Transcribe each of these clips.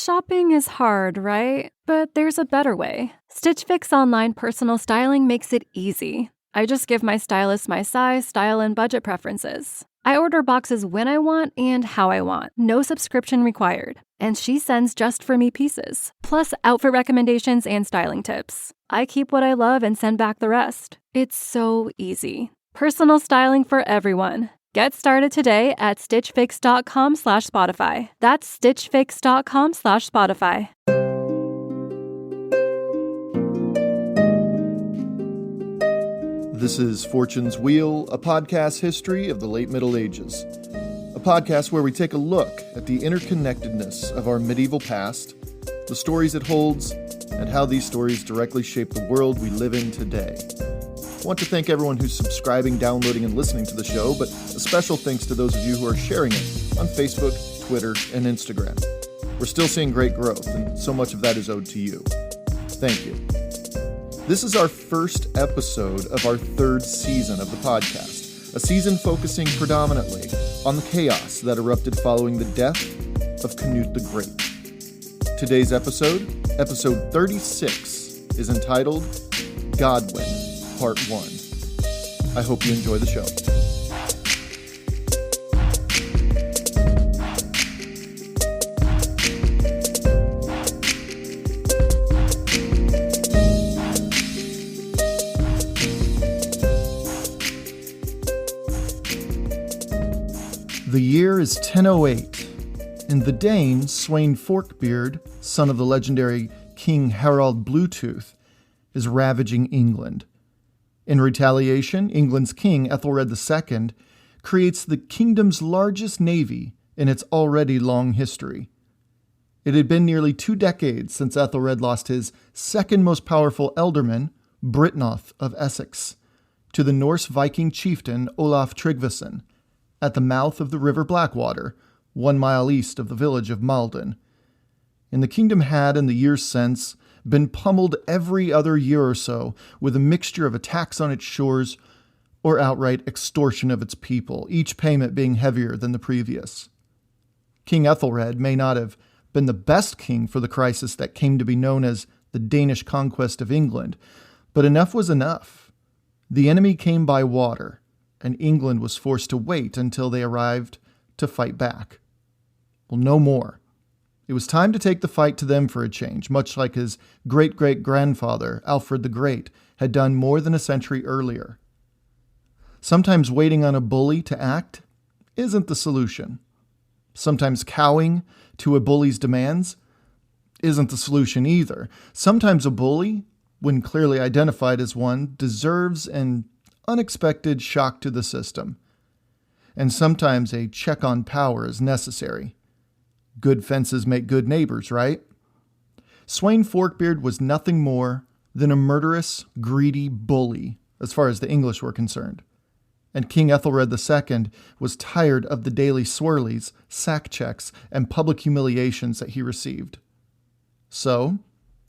Shopping is hard, right? But there's a better way. Stitch Fix online personal styling makes it easy. I just give my stylist my size, style, and budget preferences. I order boxes when I want and how I want. No subscription required. And she sends just for me pieces. Plus outfit recommendations and styling tips. I keep what I love and send back the rest. It's so easy. Personal styling for everyone. Get started today at stitchfix.com/Spotify. That's stitchfix.com/Spotify. This is Fortune's Wheel, a podcast history of the late Middle Ages. A podcast where we take a look at the interconnectedness of our medieval past, the stories it holds, and how these stories directly shape the world we live in today. I want to thank everyone who's subscribing, downloading, and listening to the show, but a special thanks to those of you who are sharing it on Facebook, Twitter, and Instagram. We're still seeing great growth, and so much of that is owed to you. Thank you. This is our first episode of our third season of the podcast, a season focusing predominantly on the chaos that erupted following the death of Canute the Great. Today's episode 36, is entitled Godwine, Part 1. I hope you enjoy the show. The year is 1008, and the Dane, Sweyn Forkbeard, son of the legendary King Harald Bluetooth, is ravaging England. In retaliation, England's king, Ethelred II, creates the kingdom's largest navy in its already long history. It had been nearly 2 decades since Ethelred lost his second most powerful ealdorman, Britnoth of Essex, to the Norse Viking chieftain Olaf Tryggvason, at the mouth of the River Blackwater, 1 mile east of the village of Malden. And the kingdom had, in the years since, been pummeled every other year or so with a mixture of attacks on its shores or outright extortion of its people, each payment being heavier than the previous. King Ethelred may not have been the best king for the crisis that came to be known as the Danish conquest of England, but enough was enough. The enemy came by water, and England was forced to wait until they arrived to fight back. Well, no more. It was time to take the fight to them for a change, much like his great-great-grandfather, Alfred the Great, had done more than a century earlier. Sometimes waiting on a bully to act isn't the solution. Sometimes cowing to a bully's demands isn't the solution either. Sometimes a bully, when clearly identified as one, deserves an unexpected shock to the system. And sometimes a check on power is necessary. Good fences make good neighbors, right? Sweyn Forkbeard was nothing more than a murderous, greedy bully, as far as the English were concerned. And King Ethelred II was tired of the daily swirlies, sack checks, and public humiliations that he received. So,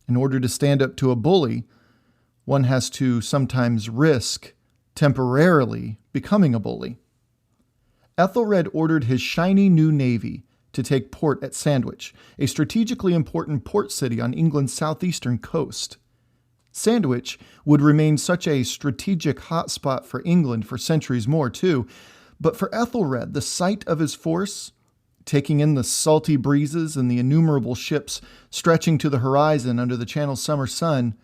in order to stand up to a bully, one has to sometimes risk temporarily becoming a bully. Ethelred ordered his shiny new navy to take port at Sandwich, a strategically important port city on England's southeastern coast. Sandwich would remain such a strategic hotspot for England for centuries more, too, but for Ethelred, the sight of his force, taking in the salty breezes and the innumerable ships stretching to the horizon under the Channel's summer sun,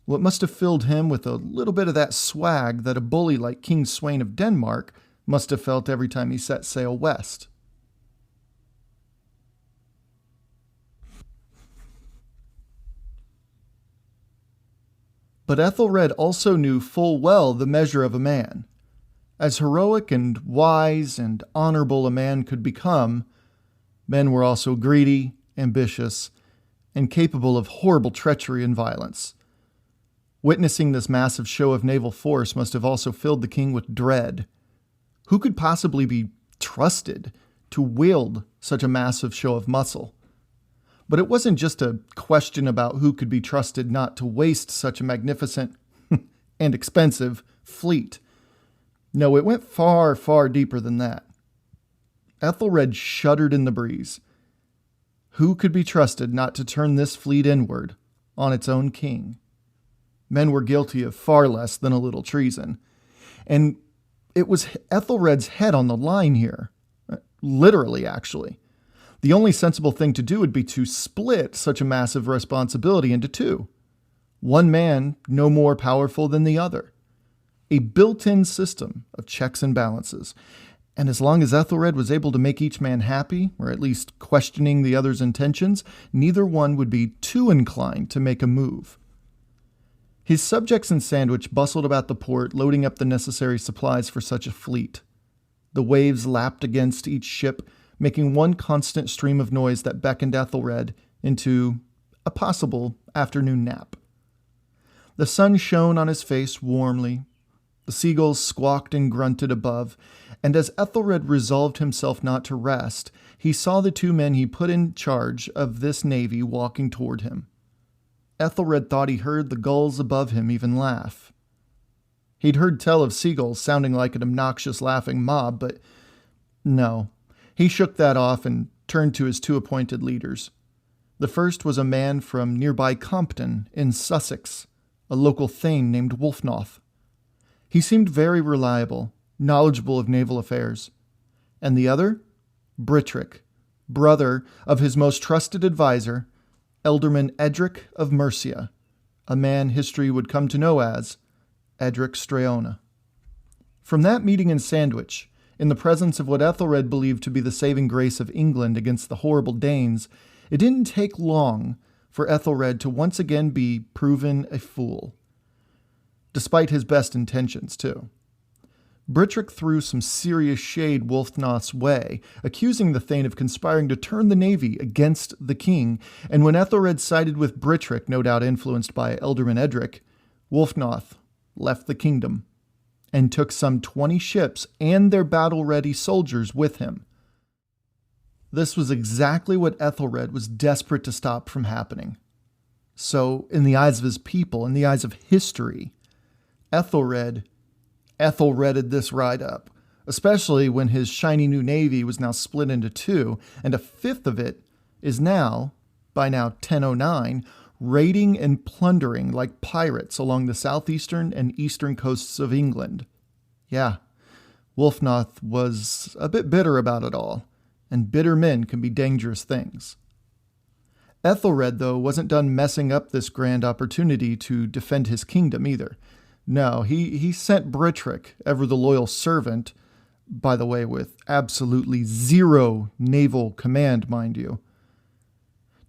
what must have filled him with a little bit of that swag that a bully like King Sweyn of Denmark must have felt every time he set sail west. But Ethelred also knew full well the measure of a man. As heroic and wise and honorable a man could become, men were also greedy, ambitious, and capable of horrible treachery and violence. Witnessing this massive show of naval force must have also filled the king with dread. Who could possibly be trusted to wield such a massive show of muscle? But it wasn't just a question about who could be trusted not to waste such a magnificent and expensive fleet. No, it went far, far deeper than that. Ethelred shuddered in the breeze. Who could be trusted not to turn this fleet inward on its own king? Men were guilty of far less than a little treason. And it was Ethelred's head on the line here. Literally, actually. The only sensible thing to do would be to split such a massive responsibility into two. One man no more powerful than the other. A built-in system of checks and balances. And as long as Ethelred was able to make each man happy, or at least questioning the other's intentions, neither one would be too inclined to make a move. His subjects in Sandwich bustled about the port, loading up the necessary supplies for such a fleet. The waves lapped against each ship, making one constant stream of noise that beckoned Ethelred into a possible afternoon nap. The sun shone on his face warmly. The seagulls squawked and grunted above, and as Ethelred resolved himself not to rest, he saw the two men he put in charge of this navy walking toward him. Ethelred thought he heard the gulls above him even laugh. He'd heard tell of seagulls sounding like an obnoxious laughing mob, but no. He shook that off and turned to his two appointed leaders. The first was a man from nearby Compton in Sussex, a local thane named Wulfnoth. He seemed very reliable, knowledgeable of naval affairs. And the other? Britrick, brother of his most trusted advisor, Ealdorman Edric of Mercia, a man history would come to know as Edric Streona. From that meeting in Sandwich, in the presence of what Ethelred believed to be the saving grace of England against the horrible Danes, it didn't take long for Ethelred to once again be proven a fool. Despite his best intentions, too. Britrick threw some serious shade Wulfnoth's way, accusing the Thane of conspiring to turn the navy against the king, and when Ethelred sided with Britrick, no doubt influenced by Ealdorman Edric, Wulfnoth left the kingdom and took some 20 ships and their battle-ready soldiers with him. This was exactly what Ethelred was desperate to stop from happening. So, in the eyes of his people, in the eyes of history, Ethelredded this ride up, especially when his shiny new navy was now split into two, and a fifth of it is now, by now 1009, raiding and plundering like pirates along the southeastern and eastern coasts of England. Yeah, Wulfnoth was a bit bitter about it all, and bitter men can be dangerous things. Ethelred, though, wasn't done messing up this grand opportunity to defend his kingdom either. No, he sent Britrick, ever the loyal servant, by the way, with absolutely zero naval command, mind you,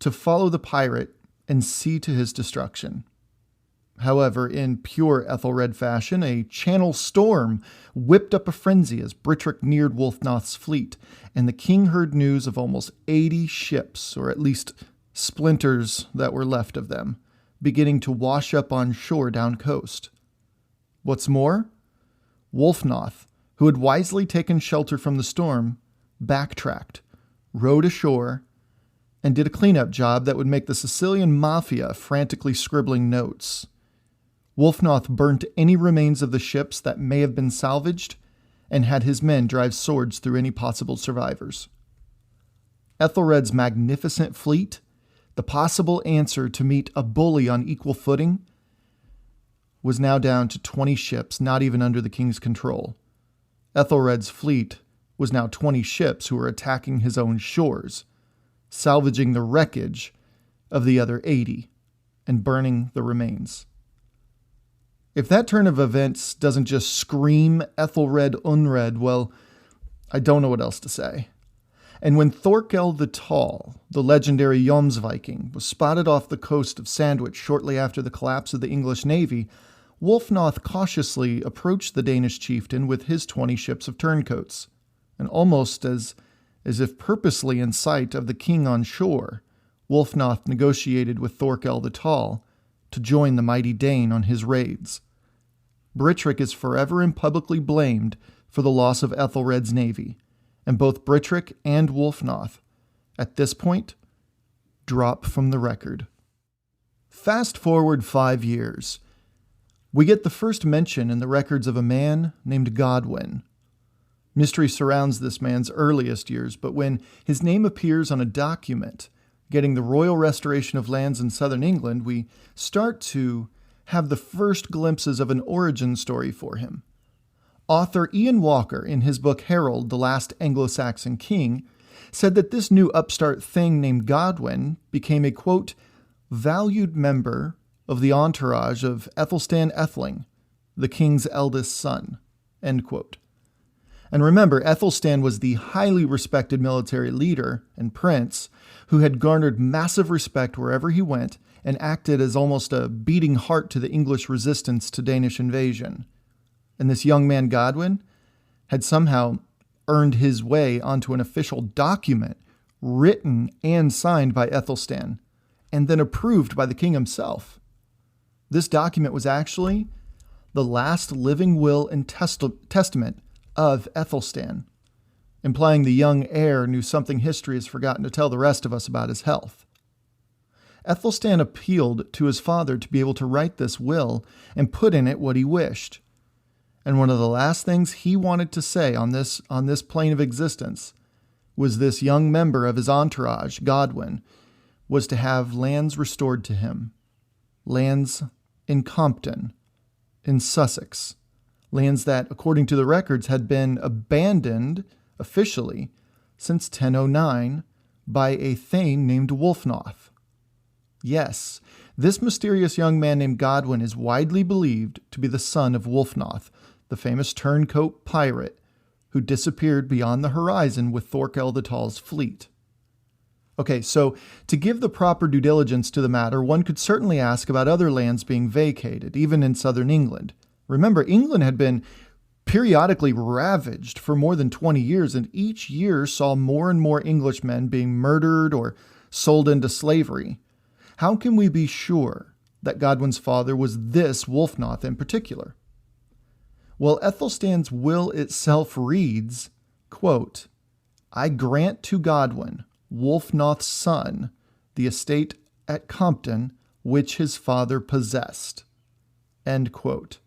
to follow the pirate and see to his destruction. However, in pure Ethelred fashion, a channel storm whipped up a frenzy as Britrick neared Wulfnoth's fleet, and the king heard news of almost 80 ships, or at least splinters that were left of them, beginning to wash up on shore down coast. What's more, Wulfnoth, who had wisely taken shelter from the storm, backtracked, rowed ashore, and did a cleanup job that would make the Sicilian mafia frantically scribbling notes. Wulfnoth burnt any remains of the ships that may have been salvaged and had his men drive swords through any possible survivors. Ethelred's magnificent fleet, the possible answer to meet a bully on equal footing, was now down to 20 ships not even under the king's control. Ethelred's fleet was now 20 ships who were attacking his own shores, salvaging the wreckage of the other 80 and burning the remains. If that turn of events doesn't just scream Ethelred Unred, well, I don't know what else to say. And when Thorkel the Tall, the legendary Jomsviking, was spotted off the coast of Sandwich shortly after the collapse of the English navy, Wulfnoth cautiously approached the Danish chieftain with his 20 ships of turncoats, and almost as if purposely in sight of the king on shore, Wulfnoth negotiated with Thorkel the Tall to join the mighty Dane on his raids. Britrick is forever and publicly blamed for the loss of Ethelred's navy, and both Britrick and Wulfnoth, at this point, drop from the record. Fast forward 5 years. We get the first mention in the records of a man named Godwine. Mystery surrounds this man's earliest years, but when his name appears on a document getting the royal restoration of lands in southern England, we start to have the first glimpses of an origin story for him. Author Ian Walker, in his book Harold, the Last Anglo-Saxon King, said that this new upstart thing named Godwine became a, quote, valued member of the entourage of Ethelstan Etheling, the king's eldest son, end quote. And remember, Ethelstan was the highly respected military leader and prince who had garnered massive respect wherever he went and acted as almost a beating heart to the English resistance to Danish invasion. And this young man, Godwine, had somehow earned his way onto an official document written and signed by Ethelstan, and then approved by the king himself. This document was actually the last living will and testament of Ethelstan, implying the young heir knew something history has forgotten to tell the rest of us about his health. Ethelstan appealed to his father to be able to write this will and put in it what he wished. And one of the last things he wanted to say on this plane of existence was this young member of his entourage, Godwine, was to have lands restored to him. Lands in Compton, in Sussex. Lands that, according to the records, had been abandoned officially since 1009 by a thane named Wulfnoth. Yes, this mysterious young man named Godwine is widely believed to be the son of Wulfnoth, the famous turncoat pirate who disappeared beyond the horizon with Thorkel the Tall's fleet. Okay, so to give the proper due diligence to the matter, one could certainly ask about other lands being vacated, even in southern England. Remember, England had been periodically ravaged for more than 20 years, and each year saw more and more Englishmen being murdered or sold into slavery. How can we be sure that Godwine's father was this Wulfnoth in particular? Well, Ethelstan's will itself reads, quote, I grant to Godwine, Wulfnoth's son, the estate at Compton, which his father possessed. End quote.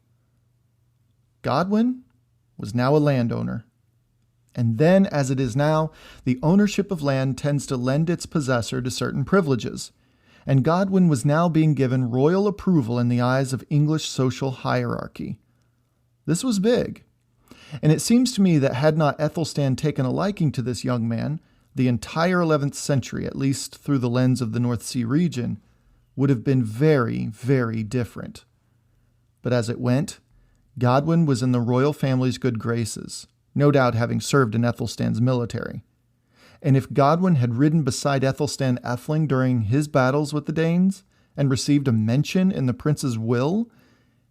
Godwine was now a landowner. And then, as it is now, the ownership of land tends to lend its possessor to certain privileges. And Godwine was now being given royal approval in the eyes of English social hierarchy. This was big. And it seems to me that had not Ethelstan taken a liking to this young man, the entire 11th century, at least through the lens of the North Sea region, would have been very, very different. But as it went, Godwine was in the royal family's good graces, no doubt having served in Ethelstan's military. And if Godwine had ridden beside Ethelstan Etheling during his battles with the Danes and received a mention in the prince's will,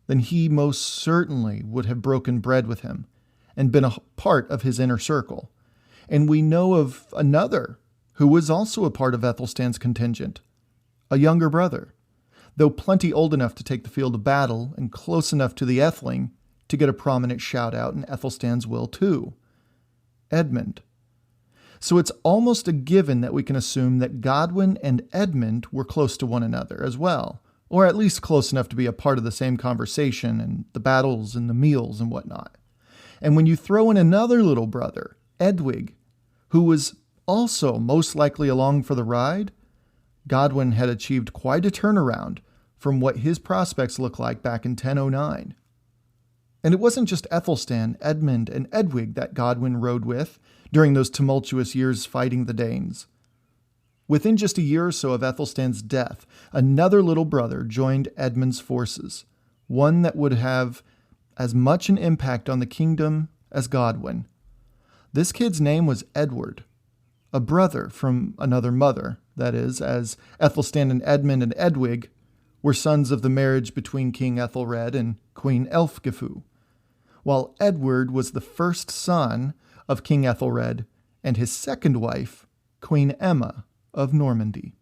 then he most certainly would have broken bread with him and been a part of his inner circle. And we know of another who was also a part of Ethelstan's contingent, a younger brother, though plenty old enough to take the field of battle and close enough to the Etheling to get a prominent shout-out in Ethelstan's will too, Edmund. So it's almost a given that we can assume that Godwine and Edmund were close to one another as well, or at least close enough to be a part of the same conversation and the battles and the meals and whatnot. And when you throw in another little brother, Edwig, who was also most likely along for the ride, Godwine had achieved quite a turnaround from what his prospects looked like back in 1009. And it wasn't just Ethelstan, Edmund, and Edwig that Godwine rode with during those tumultuous years fighting the Danes. Within just a year or so of Ethelstan's death, another little brother joined Edmund's forces, one that would have as much an impact on the kingdom as Godwine. This kid's name was Edward, a brother from another mother, that is, as Ethelstan and Edmund and Edwig were sons of the marriage between King Ethelred and Queen Elfgifu, while Edward was the first son of King Ethelred and his second wife, Queen Emma of Normandy.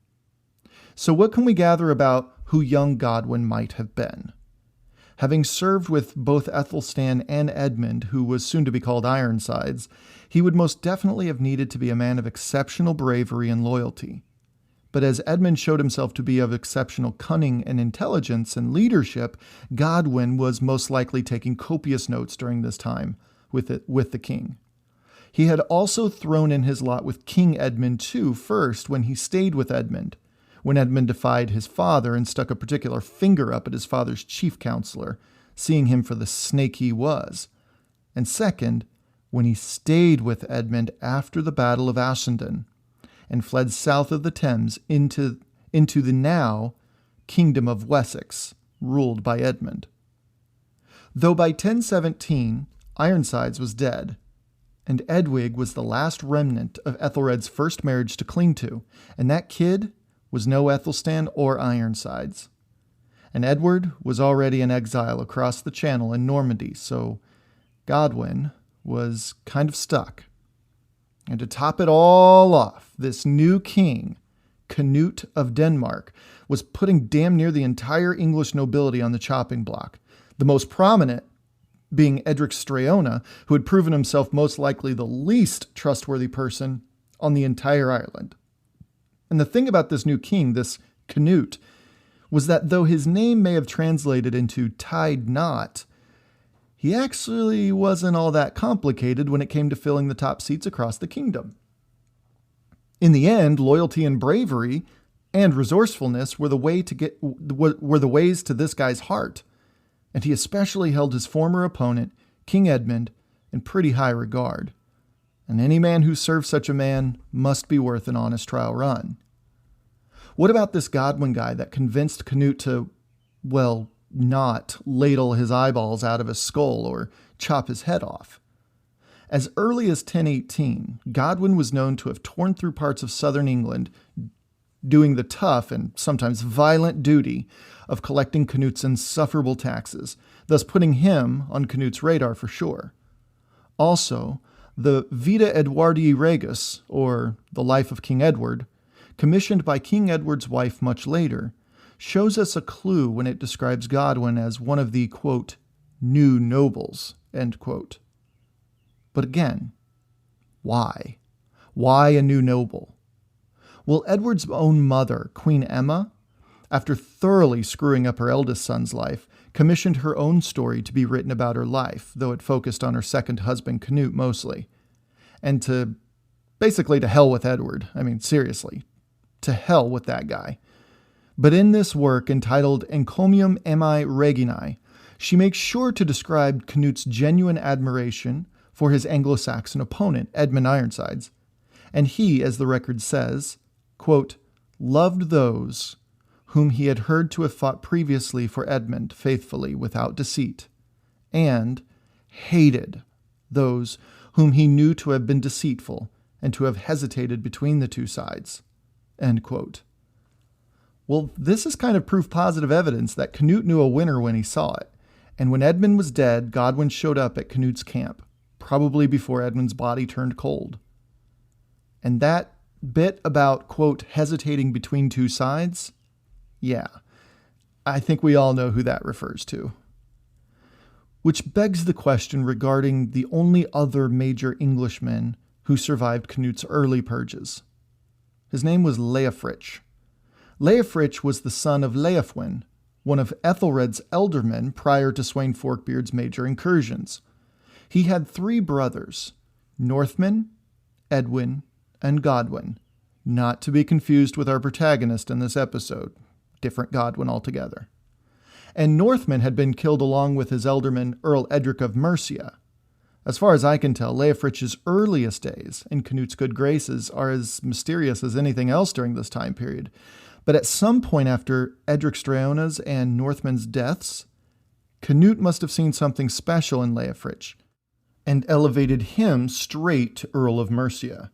So what can we gather about who young Godwine might have been? Having served with both Ethelstan and Edmund, who was soon to be called Ironsides, he would most definitely have needed to be a man of exceptional bravery and loyalty. But as Edmund showed himself to be of exceptional cunning and intelligence and leadership, Godwine was most likely taking copious notes during this time with the king. He had also thrown in his lot with King Edmund too, first when he stayed with Edmund, when Edmund defied his father and stuck a particular finger up at his father's chief counselor, seeing him for the snake he was, and second, when he stayed with Edmund after the Battle of Ashendon and fled south of the Thames into the now Kingdom of Wessex, ruled by Edmund. Though by 1017, Ironsides was dead, and Edwig was the last remnant of Ethelred's first marriage to cling to, and that kid was no Ethelstan or Ironsides. And Edward was already in exile across the Channel in Normandy, so Godwine was kind of stuck. And to top it all off, this new king, Canute of Denmark, was putting damn near the entire English nobility on the chopping block, the most prominent being Edric Streona, who had proven himself most likely the least trustworthy person on the entire island. And the thing about this new king, this Canute, was that though his name may have translated into tied knot, he actually wasn't all that complicated when it came to filling the top seats across the kingdom. In the end, loyalty and bravery and resourcefulness were the ways to this guy's heart, and he especially held his former opponent, King Edmund, in pretty high regard. And any man who serves such a man must be worth an honest trial run. What about this Godwine guy that convinced Canute to, well, not ladle his eyeballs out of his skull or chop his head off? As early as 1018, Godwine was known to have torn through parts of southern England, doing the tough and sometimes violent duty of collecting Canute's insufferable taxes, thus putting him on Canute's radar for sure. Also, the Vita Edwardii Regus, or The Life of King Edward, commissioned by King Edward's wife much later, shows us a clue when it describes Godwine as one of the, quote, new nobles, end quote. But again, why? Why a new noble? Well, Edward's own mother, Queen Emma, after thoroughly screwing up her eldest son's life, commissioned her own story to be written about her life, though it focused on her second husband, Canute, mostly. And to hell with Edward. I mean, seriously, to hell with that guy. But in this work, entitled Encomium Emmae Reginae, she makes sure to describe Canute's genuine admiration for his Anglo-Saxon opponent, Edmund Ironsides. And he, as the record says, quote, loved those whom he had heard to have fought previously for Edmund faithfully without deceit, and hated those whom he knew to have been deceitful and to have hesitated between the two sides, end quote. Well, this is kind of proof positive evidence that Canute knew a winner when he saw it, and when Edmund was dead, Godwine showed up at Canute's camp, probably before Edmund's body turned cold. And that bit about, quote, hesitating between two sides, yeah, I think we all know who that refers to. Which begs the question regarding the only other major Englishman who survived Canute's early purges. His name was Leofric. Leofric was the son of Leofwin, one of Ethelred's eldermen prior to Sweyn Forkbeard's major incursions. He had 3 brothers, Northman, Edwin, and Godwine, not to be confused with our protagonist in this episode, different Godwine altogether. And Northman had been killed along with his elderman Earl Edric of Mercia. As far as I can tell, Leofric's earliest days in Canute's good graces are as mysterious as anything else during this time period. But at some point after Edric Streona's and Northman's deaths, Canute must have seen something special in Leofric and elevated him straight to Earl of Mercia.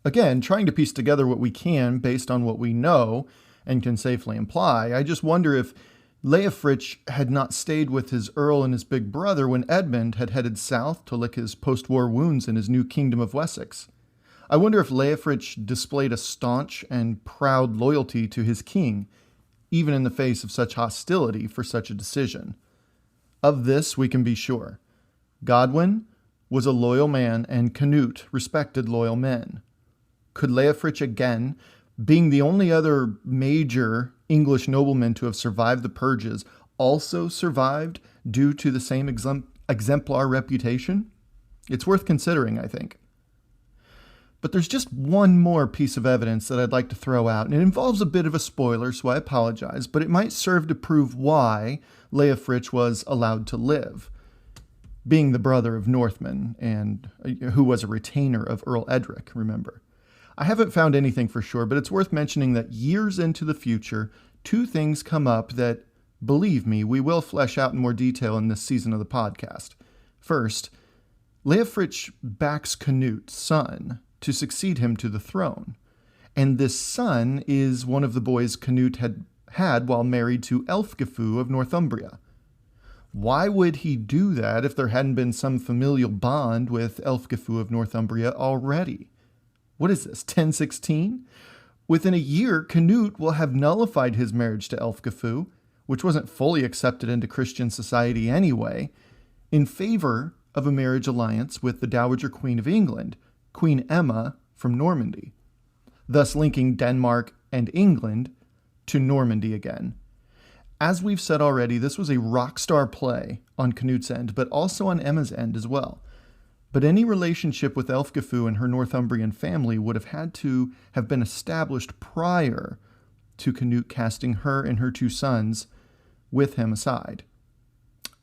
Again, trying to piece together what we can based on what we know and can safely imply, I just wonder if Leofric had not stayed with his earl and his big brother when Edmund had headed south to lick his post-war wounds in his new kingdom of Wessex. I wonder if Leofric displayed a staunch and proud loyalty to his king, even in the face of such hostility for such a decision. Of this we can be sure. Godwine was a loyal man, and Canute respected loyal men. Could Leofric again, being the only other major English nobleman to have survived the purges, also survived due to the same exemplar reputation? It's worth considering, I think. But there's just one more piece of evidence that I'd like to throw out, and it involves a bit of a spoiler, so I apologize, but it might serve to prove why Leofric was allowed to live, being the brother of Northman, and who was a retainer of Earl Edric, remember. I haven't found anything for sure, but it's worth mentioning that years into the future, two things come up that, believe me, we will flesh out in more detail in this season of the podcast. First, Leofric backs Canute's son to succeed him to the throne. And this son is one of the boys Canute had while married to Elfgifu of Northumbria. Why would he do that if there hadn't been some familial bond with Elfgifu of Northumbria already? What is this, 1016? Within a year, Canute will have nullified his marriage to Elfgifu, which wasn't fully accepted into Christian society anyway, in favor of a marriage alliance with the Dowager Queen of England, Queen Emma from Normandy, thus linking Denmark and England to Normandy again. As we've said already, this was a rock star play on Canute's end, but also on Emma's end as well. But any relationship with Elfgifu and her Northumbrian family would have had to have been established prior to Canute casting her and her two sons with him aside.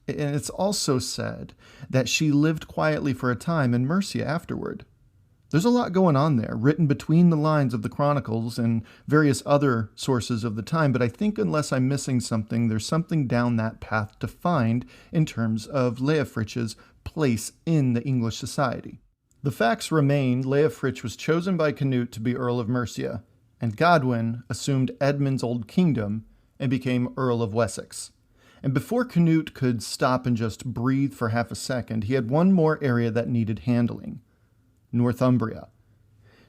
And it's also said that she lived quietly for a time in Mercia afterward. There's a lot going on there, written between the lines of the Chronicles and various other sources of the time, but I think unless I'm missing something, there's something down that path to find in terms of Leofric's place in the English society. The facts remain Leofric was chosen by Canute to be Earl of Mercia, and Godwine assumed Edmund's old kingdom and became Earl of Wessex. And before Canute could stop and just breathe for half a second, he had one more area that needed handling: Northumbria.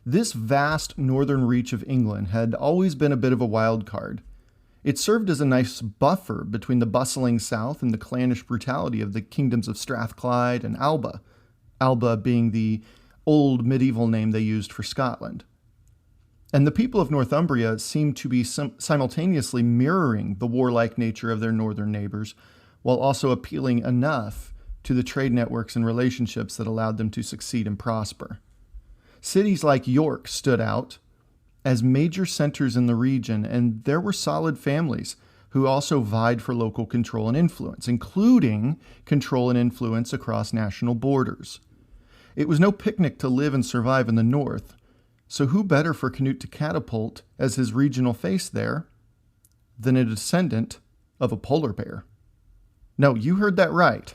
This vast northern reach of England had always been a bit of a wild card. It served as a nice buffer between the bustling south and the clannish brutality of the kingdoms of Strathclyde and Alba, Alba being the old medieval name they used for Scotland. And the people of Northumbria seemed to be simultaneously mirroring the warlike nature of their northern neighbors, while also appealing enough to the trade networks and relationships that allowed them to succeed and prosper. Cities like York stood out as major centers in the region, and there were solid families who also vied for local control and influence, including control and influence across national borders. It was no picnic to live and survive in the north, so who better for Canute to catapult as his regional face there than a descendant of a polar bear? No, you heard that right.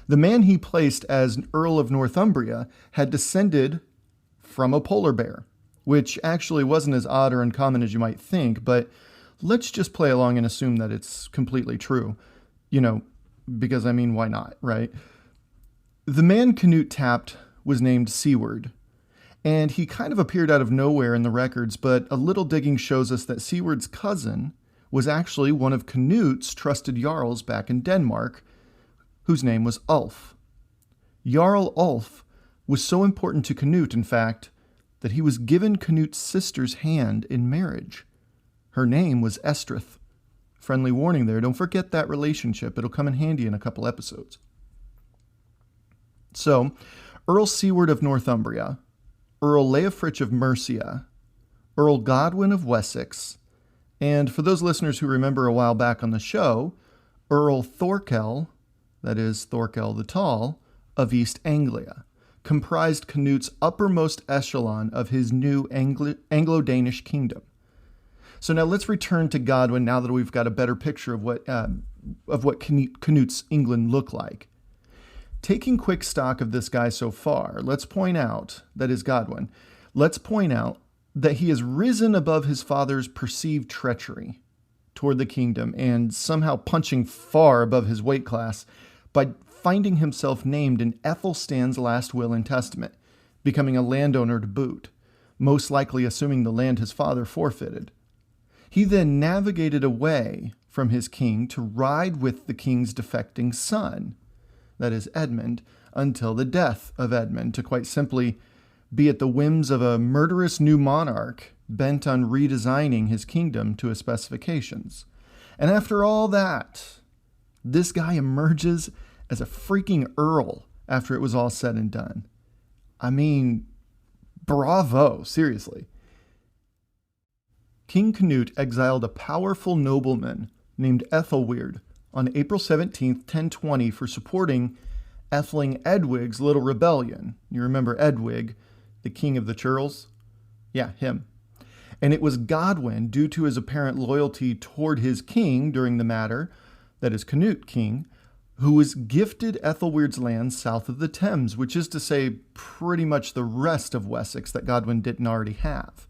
The man he placed as Earl of Northumbria had descended from a polar bear, which actually wasn't as odd or uncommon as you might think, but let's just play along and assume that it's completely true. Because why not, right? The man Canute tapped was named Siward, and he kind of appeared out of nowhere in the records, but a little digging shows us that Siward's cousin was actually one of Canute's trusted jarls back in Denmark, whose name was Ulf. Jarl Ulf was so important to Canute, in fact, that he was given Canute's sister's hand in marriage. Her name was Estrith. Friendly warning there, don't forget that relationship. It'll come in handy in a couple episodes. So, Earl Siward of Northumbria, Earl Leofric of Mercia, Earl Godwine of Wessex, and for those listeners who remember a while back on the show, Earl Thorkel, that is Thorkel the Tall, of East Anglia, comprised Canute's uppermost echelon of his new Anglo-Danish kingdom. So now let's return to Godwine now that we've got a better picture of what Canute's England looked like. Taking quick stock of this guy so far, let's point out that he has risen above his father's perceived treachery toward the kingdom and somehow punching far above his weight class by finding himself named in Ethelstan's last will and testament, becoming a landowner to boot, most likely assuming the land his father forfeited. He then navigated away from his king to ride with the king's defecting son, that is Edmund, until the death of Edmund, to quite simply be at the whims of a murderous new monarch bent on redesigning his kingdom to his specifications. And after all that, this guy emerges as a freaking earl after it was all said and done. Bravo, seriously. King Canute exiled a powerful nobleman named Ethelweard on April 17, 1020, for supporting Etheling Edwig's little rebellion. You remember Edwig, the king of the churls? Yeah, him. And it was Godwine, due to his apparent loyalty toward his king during the matter, that is Canute king, who was gifted Ethelweird's land south of the Thames, which is to say pretty much the rest of Wessex that Godwine didn't already have.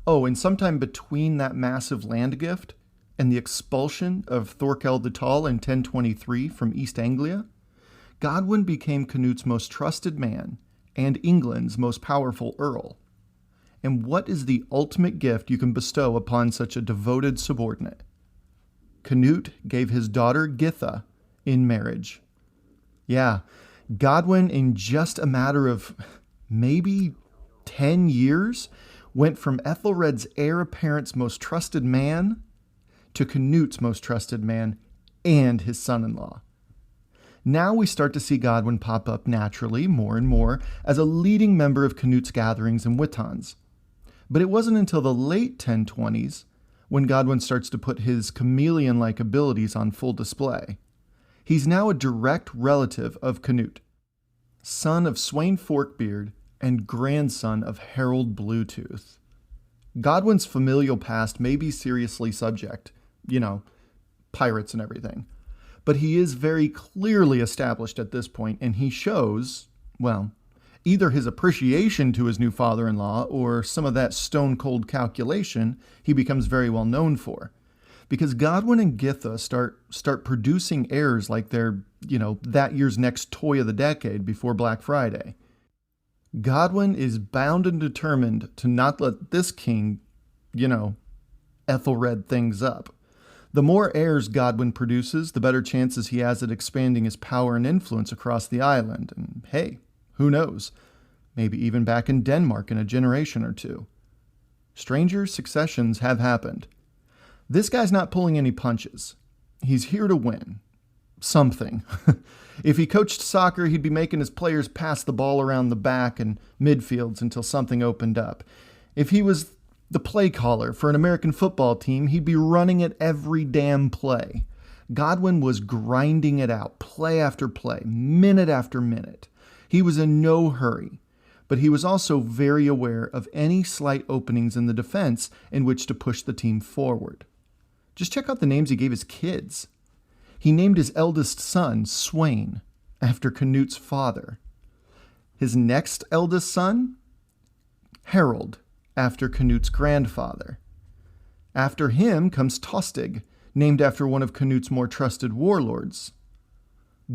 Oh, and sometime between that massive land gift and the expulsion of Thorkel the Tall in 1023 from East Anglia, Godwine became Canute's most trusted man and England's most powerful earl. And what is the ultimate gift you can bestow upon such a devoted subordinate? Canute gave his daughter Githa in marriage. Yeah, Godwine, in just a matter of maybe 10 years, went from Ethelred's heir apparent's most trusted man to Canute's most trusted man and his son-in-law. Now we start to see Godwine pop up naturally, more and more, as a leading member of Canute's gatherings and witons. But it wasn't until the late 1020s when Godwine starts to put his chameleon-like abilities on full display. He's now a direct relative of Canute, son of Sweyn Forkbeard and grandson of Harold Bluetooth. Godwine's familial past may be seriously subject, pirates and everything, but he is very clearly established at this point, and he shows, either his appreciation to his new father-in-law or some of that stone-cold calculation he becomes very well known for. Because Godwine and Githa start producing heirs like they're, that year's next toy of the decade before Black Friday. Godwine is bound and determined to not let this king, Ethelred things up. The more heirs Godwine produces, the better chances he has at expanding his power and influence across the island. And hey, who knows? Maybe even back in Denmark in a generation or two. Stranger successions have happened. This guy's not pulling any punches. He's here to win. Something. If he coached soccer, he'd be making his players pass the ball around the back and midfields until something opened up. If he was the play caller for an American football team, he'd be running it every damn play. Godwine was grinding it out, play after play, minute after minute. He was in no hurry, but he was also very aware of any slight openings in the defense in which to push the team forward. Just check out the names he gave his kids. He named his eldest son Sweyn, after Canute's father. His next eldest son, Harold, after Canute's grandfather. After him comes Tostig, named after one of Canute's more trusted warlords.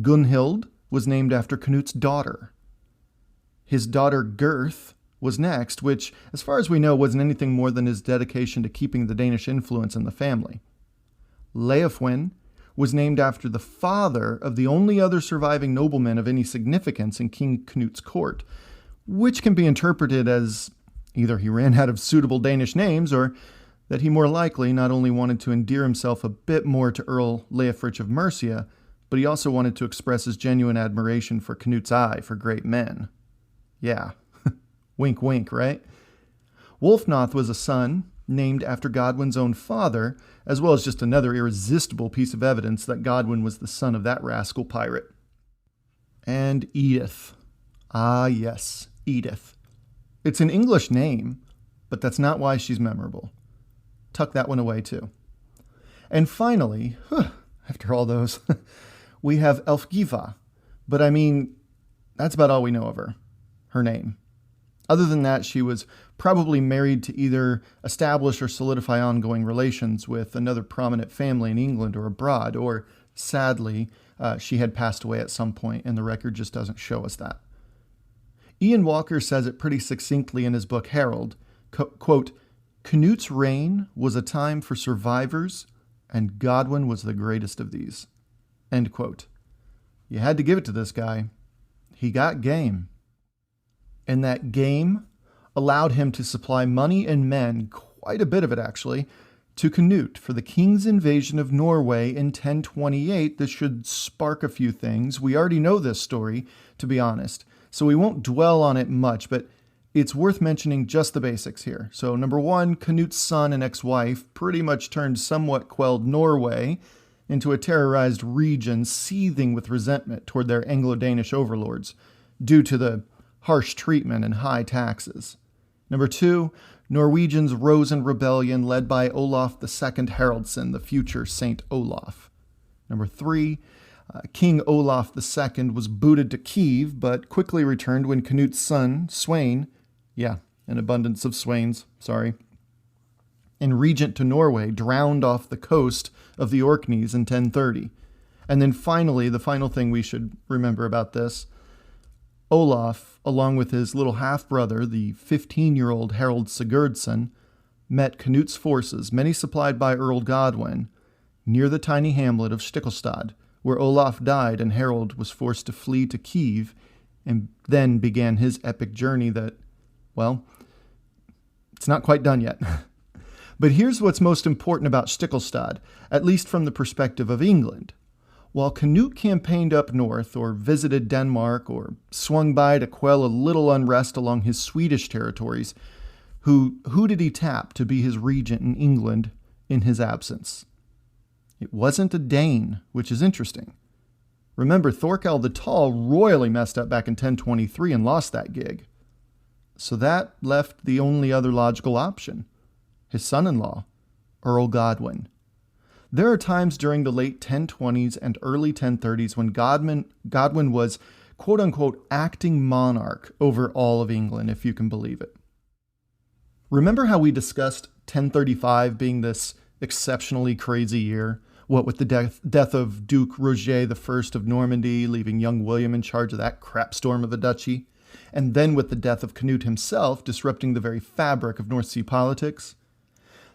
Gunhild was named after Canute's daughter. His daughter Gerth was next, which, as far as we know, wasn't anything more than his dedication to keeping the Danish influence in the family. Leofwin was named after the father of the only other surviving nobleman of any significance in King Canute's court, which can be interpreted as either he ran out of suitable Danish names or that he more likely not only wanted to endear himself a bit more to Earl Leofrich of Mercia, but he also wanted to express his genuine admiration for Canute's eye for great men. Yeah, wink wink, right? Wulfnoth was a son named after Godwine's own father, as well as just another irresistible piece of evidence that Godwine was the son of that rascal pirate. And Edith. Ah, yes, Edith. It's an English name, but that's not why she's memorable. Tuck that one away, too. And finally, after all those, we have Elfgiva. But that's about all we know of her name. Other than that, she was probably married to either establish or solidify ongoing relations with another prominent family in England or abroad, or sadly, she had passed away at some point, and the record just doesn't show us that. Ian Walker says it pretty succinctly in his book Harold, quote, "Canute's reign was a time for survivors, and Godwine was the greatest of these." End quote. You had to give it to this guy. He got game. And that game allowed him to supply money and men, quite a bit of it actually, to Canute for the king's invasion of Norway in 1028. This should spark a few things. We already know this story, to be honest, so we won't dwell on it much, but It's worth mentioning just the basics here. So number one, Canute's son and ex-wife pretty much turned somewhat quelled Norway into a terrorized region seething with resentment toward their Anglo-Danish overlords due to the harsh treatment and high taxes. Number two, Norwegians rose in rebellion led by Olaf II Haraldsson, the future Saint Olaf. Number three, King Olaf II was booted to Kiev, but quickly returned when Canute's son, Sweyn, an abundance of Sweyns, and regent to Norway, drowned off the coast of the Orkneys in 1030. And then finally, the final thing we should remember about this, Olaf, along with his little half-brother, the 15-year-old Harold Sigurdsson, met Canute's forces, many supplied by Earl Godwine, near the tiny hamlet of Stiklestad, where Olaf died and Harold was forced to flee to Kiev, and then began his epic journey that, it's not quite done yet. But here's what's most important about Stiklestad, at least from the perspective of England. While Canute campaigned up north, or visited Denmark, or swung by to quell a little unrest along his Swedish territories, who did he tap to be his regent in England in his absence? It wasn't a Dane, which is interesting. Remember, Thorkel the Tall royally messed up back in 1023 and lost that gig. So that left the only other logical option, his son-in-law, Earl Godwine. There are times during the late 1020s and early 1030s when Godwine was, quote-unquote, acting monarch over all of England, if you can believe it. Remember how we discussed 1035 being this exceptionally crazy year? What with the death of Duke Roger I of Normandy, leaving young William in charge of that crapstorm of a duchy, and then with the death of Canute himself, disrupting the very fabric of North Sea politics?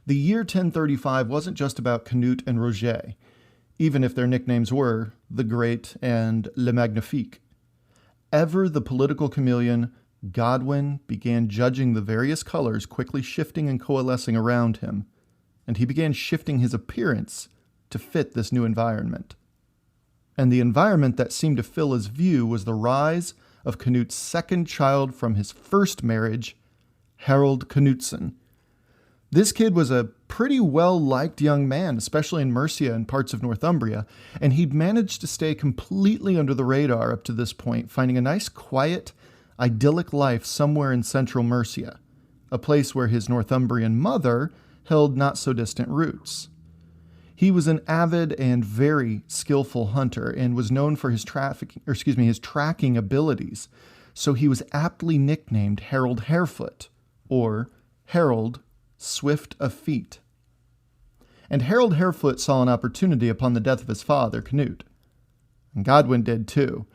The year 1035 wasn't just about Canute and Roger, even if their nicknames were the Great and Le Magnifique. Ever the political chameleon, Godwine began judging the various colors quickly shifting and coalescing around him, and he began shifting his appearance to fit this new environment. And the environment that seemed to fill his view was the rise of Canute's second child from his first marriage, Harold Canuteson. This kid was a pretty well-liked young man, especially in Mercia and parts of Northumbria, and he'd managed to stay completely under the radar up to this point, finding a nice, quiet, idyllic life somewhere in central Mercia, a place where his Northumbrian mother held not-so-distant roots. He was an avid and very skillful hunter and was known for his tracking abilities, so he was aptly nicknamed Harold Harefoot, or Harold Swift of Feet. And Harold Harefoot saw an opportunity upon the death of his father, Canute. And Godwine did too,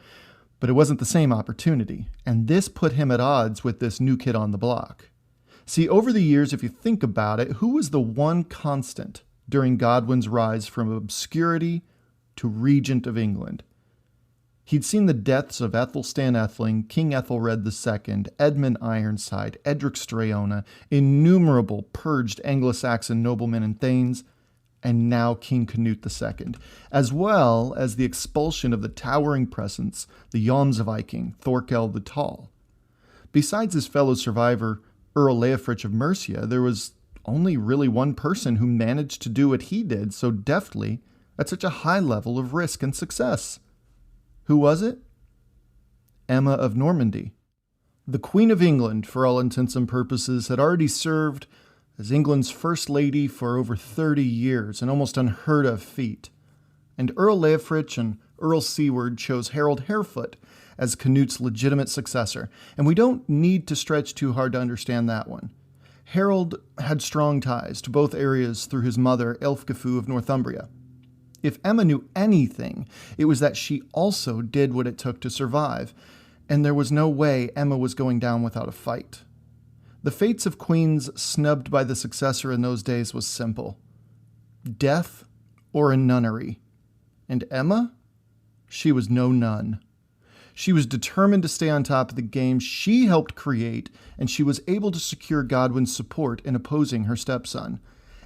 but it wasn't the same opportunity, and this put him at odds with this new kid on the block. See, over the years, if you think about it, who was the one constant during Godwine's rise from obscurity to regent of England? He'd seen the deaths of Ethelstan Atheling, King Ethelred II, Edmund Ironside, Edric Streona, innumerable purged Anglo-Saxon noblemen and thanes, and now King Canute II, as well as the expulsion of the towering presence, the Jomsviking, Thorkel the Tall. Besides his fellow survivor, Earl Leofric of Mercia, there was only really one person who managed to do what he did so deftly at such a high level of risk and success. Who was it? Emma of Normandy. The Queen of England, for all intents and purposes, had already served as England's First Lady for over 30 years, an almost unheard of feat. And Earl Leofric and Earl Siward chose Harold Harefoot as Canute's legitimate successor, and we don't need to stretch too hard to understand that one. Harold had strong ties to both areas through his mother, Elfgifu of Northumbria. If Emma knew anything, it was that she also did what it took to survive, and there was no way Emma was going down without a fight. The fates of queens snubbed by the successor in those days was simple: death or a nunnery. And Emma? She was no nun. She was determined to stay on top of the game she helped create, and she was able to secure Godwine's support in opposing her stepson.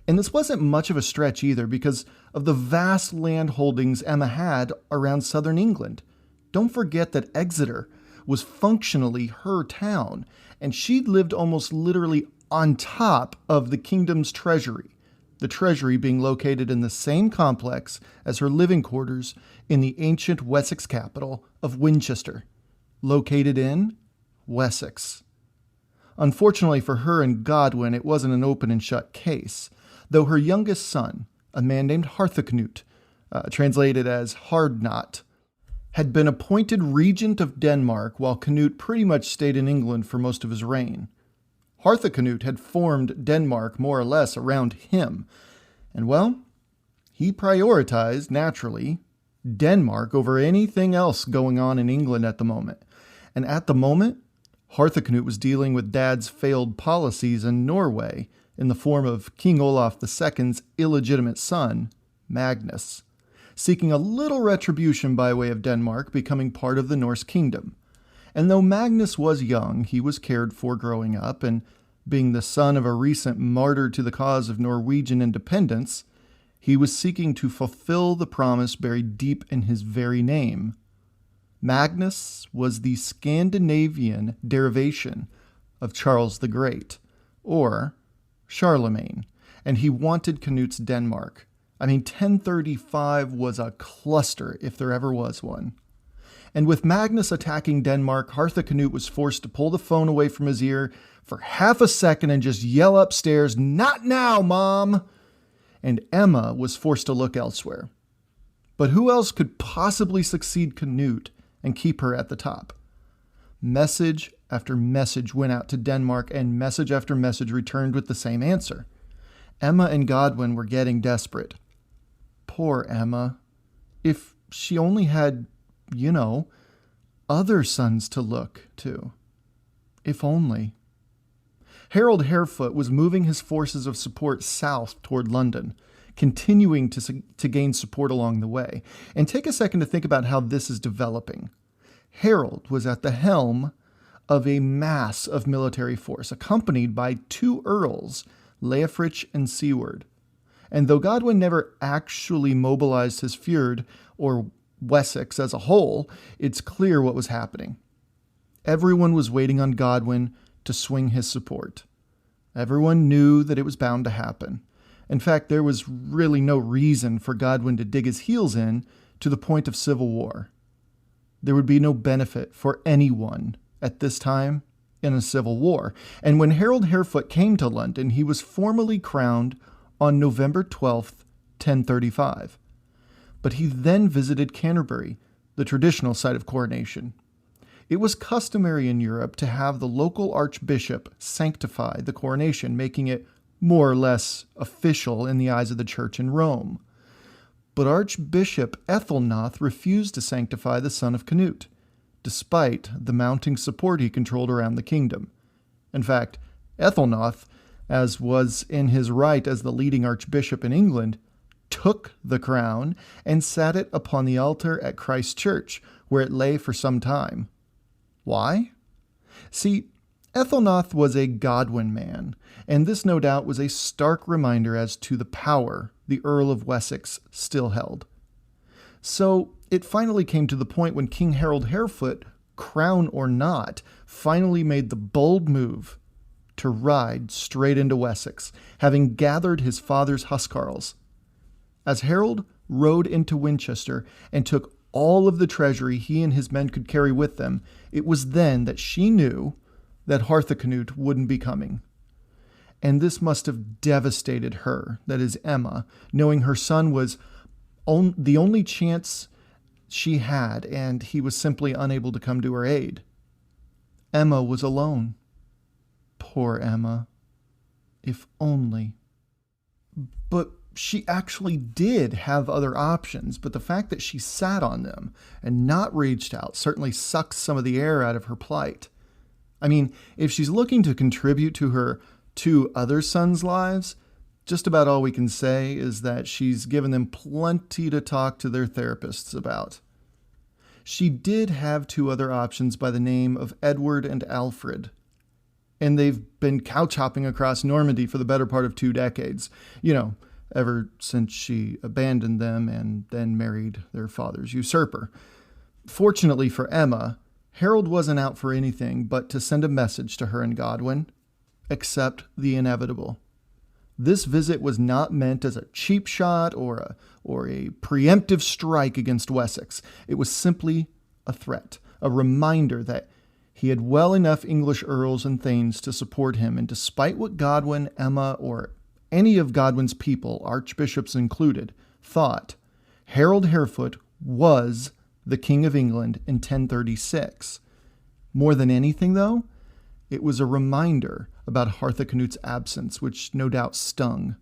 And this wasn't much of a stretch either, because of the vast land holdings Emma had around southern England. Don't forget that Exeter was functionally her town, and she'd lived almost literally on top of the kingdom's treasury, the treasury being located in the same complex as her living quarters in the ancient Wessex capital of Winchester, located in Wessex. Unfortunately for her and Godwin, it wasn't an open and shut case, though her youngest son, a man named Harthacnut, translated as Hardknot, had been appointed regent of Denmark while Canute pretty much stayed in England for most of his reign. Harthacnut had formed Denmark more or less around him, and well, he prioritized, naturally, Denmark over anything else going on in England at the moment. And at the moment, Harthacnut was dealing with Dad's failed policies in Norway in the form of King Olaf II's illegitimate son, Magnus, seeking a little retribution by way of Denmark becoming part of the Norse kingdom. And though Magnus was young, he was cared for growing up, and being the son of a recent martyr to the cause of Norwegian independence, he was seeking to fulfill the promise buried deep in his very name. Magnus was the Scandinavian derivation of Charles the Great, or Charlemagne, and he wanted Canut's Denmark. 1035 was a cluster if there ever was one. And with Magnus attacking Denmark, Harthacnut was forced to pull the phone away from his ear for half a second and just yell upstairs, "Not now, Mom!" And Emma was forced to look elsewhere. But who else could possibly succeed Canute and keep her at the top? Message after message went out to Denmark, and message after message returned with the same answer. Emma and Godwin were getting desperate. Poor Emma. If she only had, other sons to look to. If only. Harold Harefoot was moving his forces of support south toward London, continuing to gain support along the way. And take a second to think about how this is developing. Harold was at the helm of a mass of military force, accompanied by two earls, Leofrich and Seward. And though Godwin never actually mobilized his fyrd, or Wessex as a whole, it's clear what was happening. Everyone was waiting on Godwin to swing his support. Everyone knew that it was bound to happen. In fact, there was really no reason for Godwin to dig his heels in to the point of civil war. There would be no benefit for anyone at this time in a civil war. And when Harold Harefoot came to London, he was formally crowned on November 12th, 1035. But he then visited Canterbury, the traditional site of coronation. It was customary in Europe to have the local archbishop sanctify the coronation, making it more or less official in the eyes of the church in Rome. But Archbishop Ethelnoth refused to sanctify the son of Canute, despite the mounting support he controlled around the kingdom. In fact, Ethelnoth, as was in his right as the leading archbishop in England, took the crown and sat it upon the altar at Christ Church, where it lay for some time. Why? See, Ethelnoth was a Godwin man, and this no doubt was a stark reminder as to the power the Earl of Wessex still held. So it finally came to the point when King Harold Harefoot, crown or not, finally made the bold move to ride straight into Wessex, having gathered his father's huscarls. As Harold rode into Winchester and took all of the treasury he and his men could carry with them, it was then that she knew that Harthacnut wouldn't be coming. And this must have devastated her, that is Emma, knowing her son was the only chance she had, and he was simply unable to come to her aid. Emma was alone. Poor Emma. If only. But she actually did have other options, but the fact that she sat on them and not reached out certainly sucks some of the air out of her plight. If she's looking to contribute to her two other sons' lives, just about all we can say is that she's given them plenty to talk to their therapists about. She did have two other options by the name of Edward and Alfred, and they've been couch hopping across Normandy for the better part of 2 decades, ever since she abandoned them and then married their father's usurper. Fortunately for Emma, Harold wasn't out for anything but to send a message to her and Godwine: accept the inevitable. This visit was not meant as a cheap shot or a preemptive strike against Wessex. It was simply a threat, a reminder that he had well enough English earls and thanes to support him, and despite what Godwine, Emma, or any of Godwine's people, archbishops included, thought, Harold Harefoot was the King of England in 1036. More than anything, though, it was a reminder about Harthacnut's absence, which no doubt stung.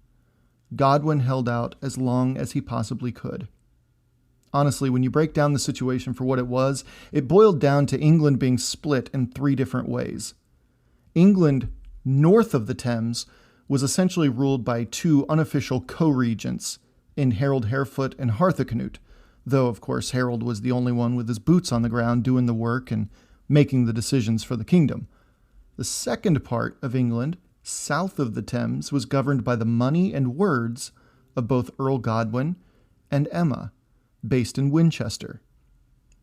Godwine held out as long as he possibly could. Honestly, when you break down the situation for what it was, it boiled down to England being split in 3 different ways. England, north of the Thames, was essentially ruled by 2 unofficial co-regents in Harold Harefoot and Harthacnut, though, of course, Harold was the only one with his boots on the ground doing the work and making the decisions for the kingdom. The second part of England, south of the Thames, was governed by the money and words of both Earl Godwine and Emma, based in Winchester.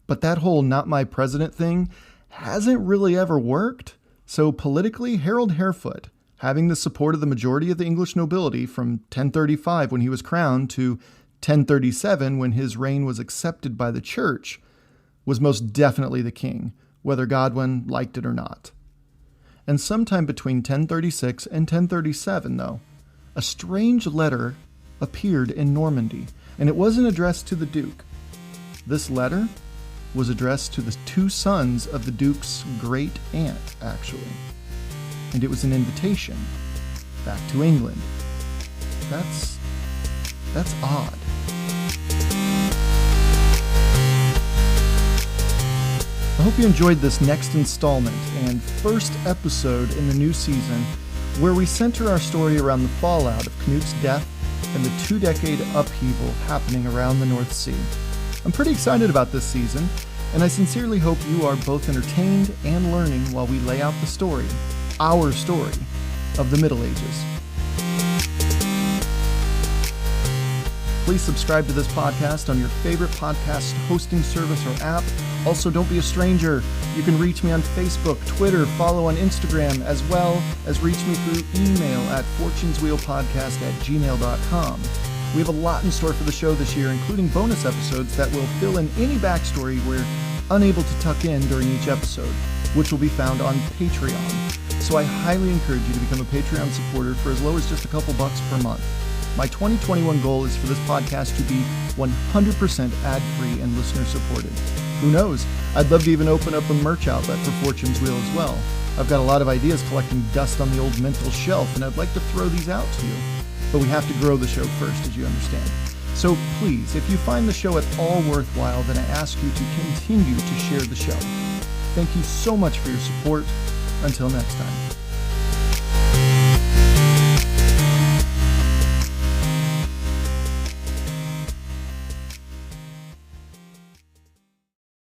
But that whole not my president thing hasn't really ever worked, so politically, Harold Harefoot, having the support of the majority of the English nobility from 1035 when he was crowned to 1037 when his reign was accepted by the church, was most definitely the king, whether Godwine liked it or not. And sometime between 1036 and 1037, though, a strange letter appeared in Normandy, and it wasn't addressed to the Duke. This letter was addressed to the 2 sons of the Duke's great aunt, actually. And it was an invitation back to England. That's odd. I hope you enjoyed this next installment and first episode in the new season, where we center our story around the fallout of Canut's death and the 2-decade upheaval happening around the North Sea. I'm pretty excited about this season, and I sincerely hope you are both entertained and learning while we lay out the story, our story, of the Middle Ages. Please subscribe to this podcast on your favorite podcast hosting service or app. Also, don't be a stranger. You can reach me on Facebook, Twitter, follow on Instagram, as well as reach me through email at fortuneswheelpodcast@gmail.com. We have a lot in store for the show this year, including bonus episodes that will fill in any backstory we're unable to tuck in during each episode, which will be found on Patreon. So I highly encourage you to become a Patreon supporter for as low as just a couple bucks per month. My 2021 goal is for this podcast to be 100% ad-free and listener-supported. Who knows? I'd love to even open up a merch outlet for Fortune's Wheel as well. I've got a lot of ideas collecting dust on the old mental shelf, and I'd like to throw these out to you. But we have to grow the show first, as you understand. So please, if you find the show at all worthwhile, then I ask you to continue to share the show. Thank you so much for your support. Until next time.